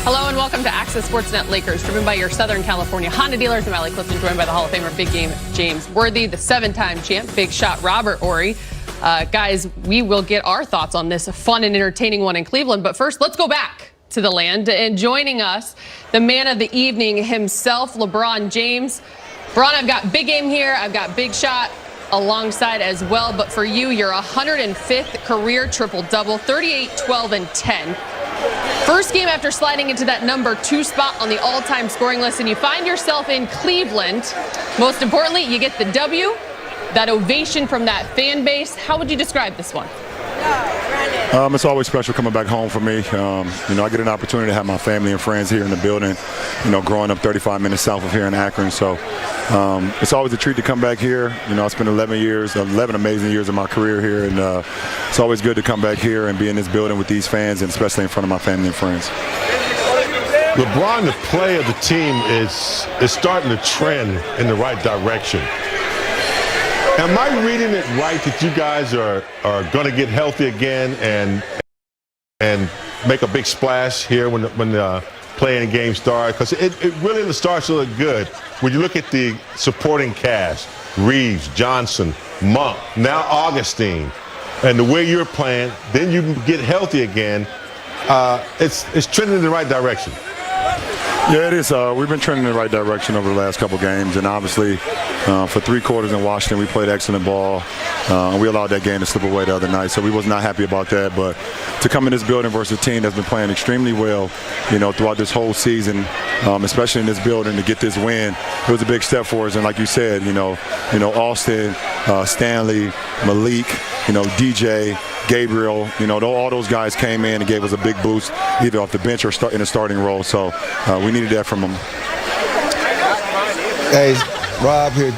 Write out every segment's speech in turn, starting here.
Hello and welcome to Access Sportsnet Lakers, driven by your Southern California Honda dealers. I'm Allie Clifton, joined by the Hall of Famer Big Game James Worthy, the 7-time champ, Big Shot Robert Horry. Guys, we will get our thoughts on this fun and entertaining one in Cleveland. But first, let's go back to the land. And joining us, the man of the evening himself, LeBron James. LeBron, I've got Big Game here. I've got Big Shot alongside as well. But for you, your 105th career triple-double, 38, 12, and 10. First game after sliding into that number 2 spot on the all-time scoring list, and you find yourself in Cleveland. Most importantly, you get the W, that ovation from that fan base. How would you describe this one? It's always special coming back home for me. I get an opportunity to have my family and friends here in the building, growing up 35 minutes south of here in Akron. So it's always a treat to come back here. I spent 11 amazing years of my career here, and it's always good to come back here and be in this building with these fans, and especially in front of my family and friends. LeBron, the play of the team, is starting to trend in the right direction. Am I reading it right that you guys are going to get healthy again and make a big splash here when the playing game starts? Because it really starts to look good when you look at the supporting cast: Reeves, Johnson, Monk, now Augustine, and the way you're playing. Then you get healthy again. It's trending in the right direction. Yeah, it is. We've been trending in the right direction over the last couple games, and obviously for 3 quarters in Washington, we played excellent ball. We allowed that game to slip away the other night, so we was not happy about that. But to come in this building versus a team that's been playing extremely well, throughout this whole season, especially in this building, to get this win, it was a big step for us. And like you said, Austin, Stanley, Malik, DJ, Gabriel, all those guys came in and gave us a big boost, either off the bench or in a starting role. So we needed that from them. Hey, Rob here,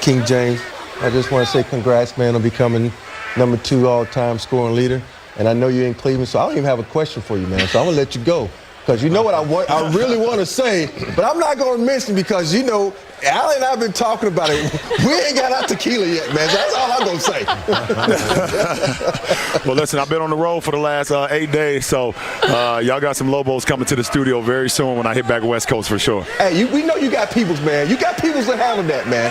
King James. I just want to say congrats, man, on becoming number 2 all-time scoring leader. And I know you're in Cleveland, so I don't even have a question for you, man. So I'm going to let you go. Because you know what I really want to say, but I'm not going to mention because, Allie and I have been talking about it. We ain't got our tequila yet, man. So that's all I'm going to say. Well, listen, I've been on the road for the last 8 days, so y'all got some Lobos coming to the studio very soon when I hit back West Coast for sure. Hey, we know you got peoples, man. You got peoples that handle that, man.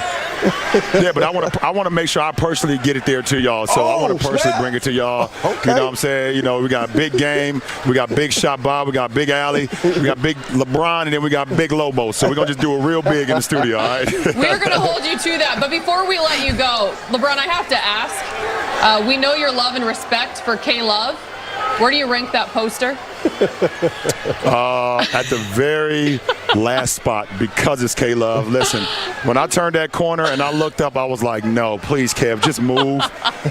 Yeah, but I want to make sure I personally get it there to y'all. So I want to personally bring it to y'all. Okay. You know what I'm saying? We got a Big Game, we got Big Shot Bob, we got Big Allie, we got Big LeBron, and then we got Big Lobo. So we're going to just do it real big in the studio, all right? We're going to hold you to that. But before we let you go, LeBron, I have to ask, we know your love and respect for K-Love. Where do you rank that poster? At the very last spot, because it's K-Love. Listen, when I turned that corner and I looked up, I was like, no, please, Kev, just move.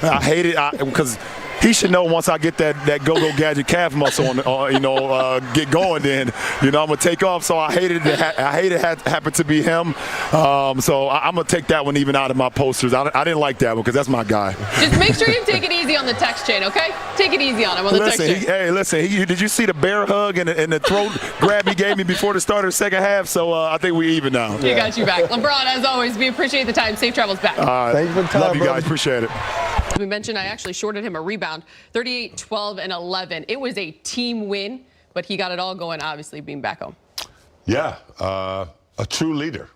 I hate it because he should know once I get that go-go gadget calf muscle get going, then I'm gonna take off. So I hated it. Happened to be him. So I'm gonna take that one even out of my posters. I didn't like that one because that's my guy. Just make sure you take it easy on the text chain, okay? Take it easy on him on the text chain. Did you see the bear hug and the throat grab he gave me before the start of the second half? So I think we even now. He got you back. LeBron, as always, we appreciate the time. Safe travels back. Thank you for the time, love you brother. guys. Appreciate it. We mentioned I actually shorted him a rebound, 38, 12, and 11. It was a team win, but he got it all going, obviously, being back home. Yeah, a true leader,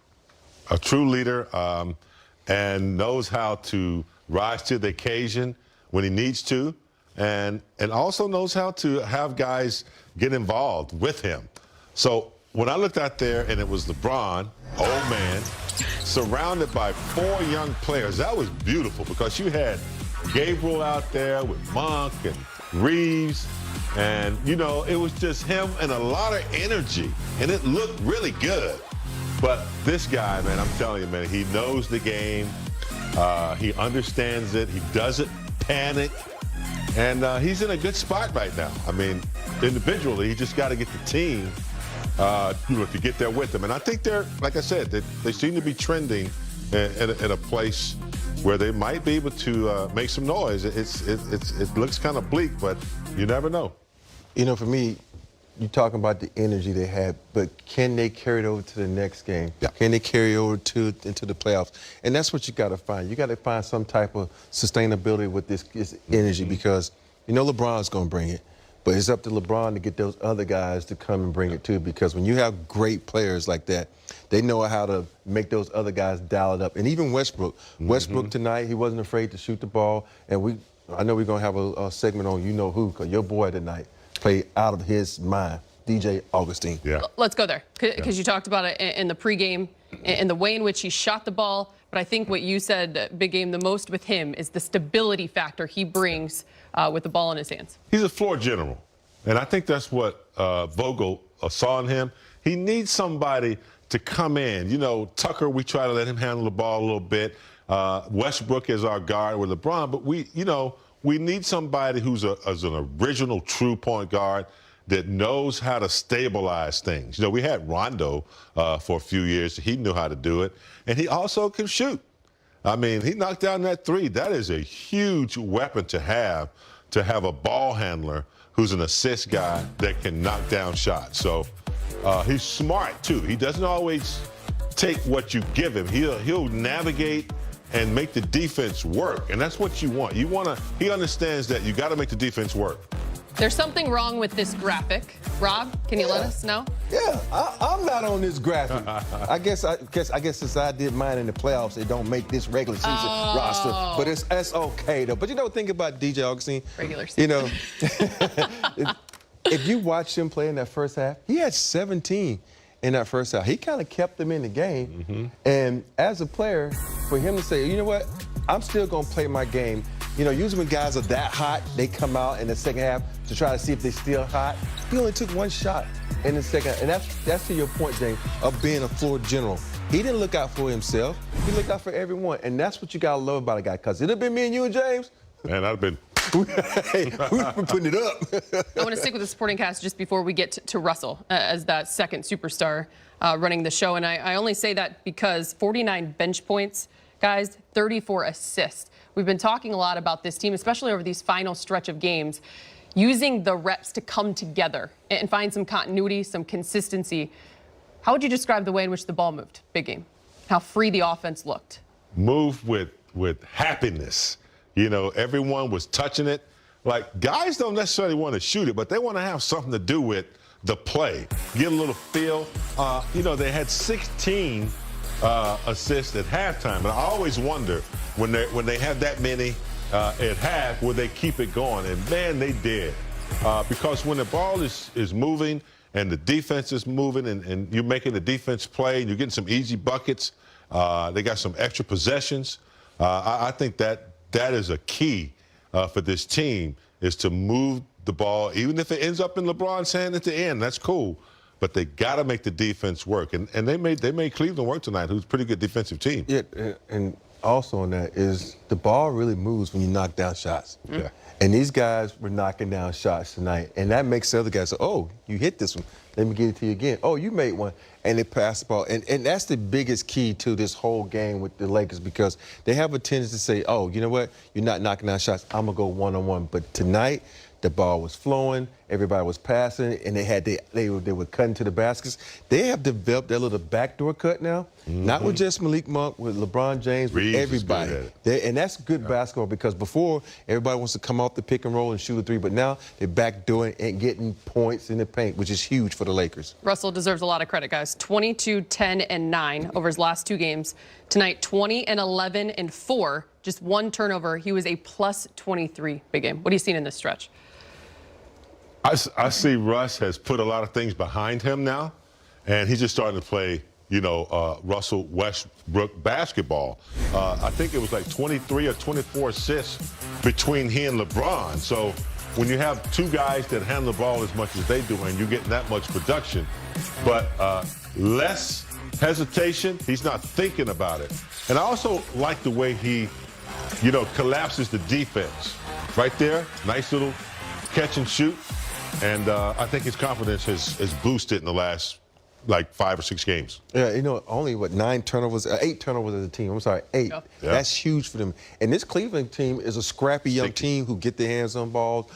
and knows how to rise to the occasion when he needs to, and also knows how to have guys get involved with him. So when I looked out there and it was LeBron, old man, surrounded by 4 young players, that was beautiful because you had Gabriel out there with Monk and Reeves, and it was just him and a lot of energy, and it looked really good. But this guy, man, I'm telling you, man, he knows the game. He understands it. He doesn't panic, and he's in a good spot right now. I mean, individually, he just got to get the team to get there with him. And I think they're, like I said, they seem to be trending in a place where they might be able to make some noise. It looks kind of bleak, but you never know. For me, you're talking about the energy they had, but can they carry it over to the next game? Yeah. Can they carry it over into the playoffs? And that's what you got to find. You got to find some type of sustainability with this energy because LeBron's going to bring it. But it's up to LeBron to get those other guys to come and bring it too, because when you have great players like that, they know how to make those other guys dial it up. And even Westbrook. Westbrook tonight, he wasn't afraid to shoot the ball. And I know we're going to have a segment on you know who, because your boy tonight played out of his mind, DJ Augustine. Yeah. Let's go there, because you talked about it in the pregame and the way in which he shot the ball. But I think what you said, Big Game, the most with him is the stability factor he brings with the ball in his hands. He's a floor general, and I think that's what Vogel saw in him. He needs somebody to come in. You know, Tucker, we try to let him handle the ball a little bit. Westbrook is our guard with LeBron, but we need somebody who's an original true point guard that knows how to stabilize things. You know, we had Rondo for a few years. He knew how to do it, and he also can shoot. I mean, he knocked down that three. That is a huge weapon to have a ball handler who's an assist guy that can knock down shots. So he's smart, too. He doesn't always take what you give him. He'll navigate and make the defense work, and that's what you want. He understands that you got to make the defense work. There's something wrong with this graphic. Rob, can you let us know? Yeah, I'm not on this graphic. I guess since I did mine in the playoffs, it don't make this regular season roster. But that's okay though. But think about DJ Augustine. Regular season. You know, if you watch him play in that first half, he had 17 in that first half. He kind of kept them in the game. And as a player, for him to say, you know what, I'm still gonna play my game. You know, usually when guys are that hot, they come out in the second half to try to see if they're still hot. He only took one shot in the second, and that's to your point, James, of being a floor general. He didn't look out for himself. He looked out for everyone, and that's what you gotta love about a guy. Because it'd have been me and you and James. Man, I'd have been. We've been putting it up. I want to stick with the supporting cast just before we get to Russell as that second superstar running the show, and I only say that because 49 bench points, guys, 34 assists. We've been talking a lot about this team, especially over these final stretch of games, using the reps to come together and find some continuity, some consistency. How would you describe the way in which the ball moved, Big Game? How free the offense looked? Move with happiness. You know, everyone was touching it. Like, guys don't necessarily want to shoot it, but they want to have something to do with the play. Get a little feel. You know, they had 16 assists at halftime. And I always wonder when they have that many at half, will they keep it going? And man, they did. Because when the ball is moving and the defense is moving and you're making the defense play and you're getting some easy buckets, they got some extra possessions. I think that is a key for this team, is to move the ball, even if it ends up in LeBron's hand at the end. That's cool. But they got to make the defense work, and they made Cleveland work tonight, who's a pretty good defensive team. Yeah, and also on that is the ball really moves when you knock down shots. Yeah. And these guys were knocking down shots tonight, and that makes the other guys say, oh, you hit this one. Let me get it to you again. Oh, you made one. And they pass the ball. And that's the biggest key to this whole game with the Lakers, because they have a tendency to say, oh, you know what? You're not knocking down shots. I'm going to go one-on-one. But tonight, the ball was flowing, everybody was passing, and they were cutting to the baskets. They have developed their little backdoor cut now, not with just Malik Monk, with LeBron James, with everybody. And that's good basketball, because before, everybody wants to come off the pick and roll and shoot a three, but now they're backdooring and getting points in the paint, which is huge for the Lakers. Russell deserves a lot of credit, guys. 22, 10, and 9 over his last two games. Tonight, 20 and 11 and 4, just one turnover. He was a plus 23, Big Game. What are you seeing in this stretch? I see Russ has put a lot of things behind him now, and he's just starting to play, you know, Russell Westbrook basketball. I think it was like 23 or 24 assists between he and LeBron. So when you have two guys that handle the ball as much as they do, and you're getting that much production, but less hesitation, he's not thinking about it. And I also like the way he, you know, collapses the defense. Right there, nice little catch and shoot. And I think his confidence has boosted in the last, like, 5 or 6 games. Yeah, you know, only, 8 turnovers as a team. I'm sorry, 8. Yep. That's huge for them. And this Cleveland team is a scrappy young team who get their hands on balls,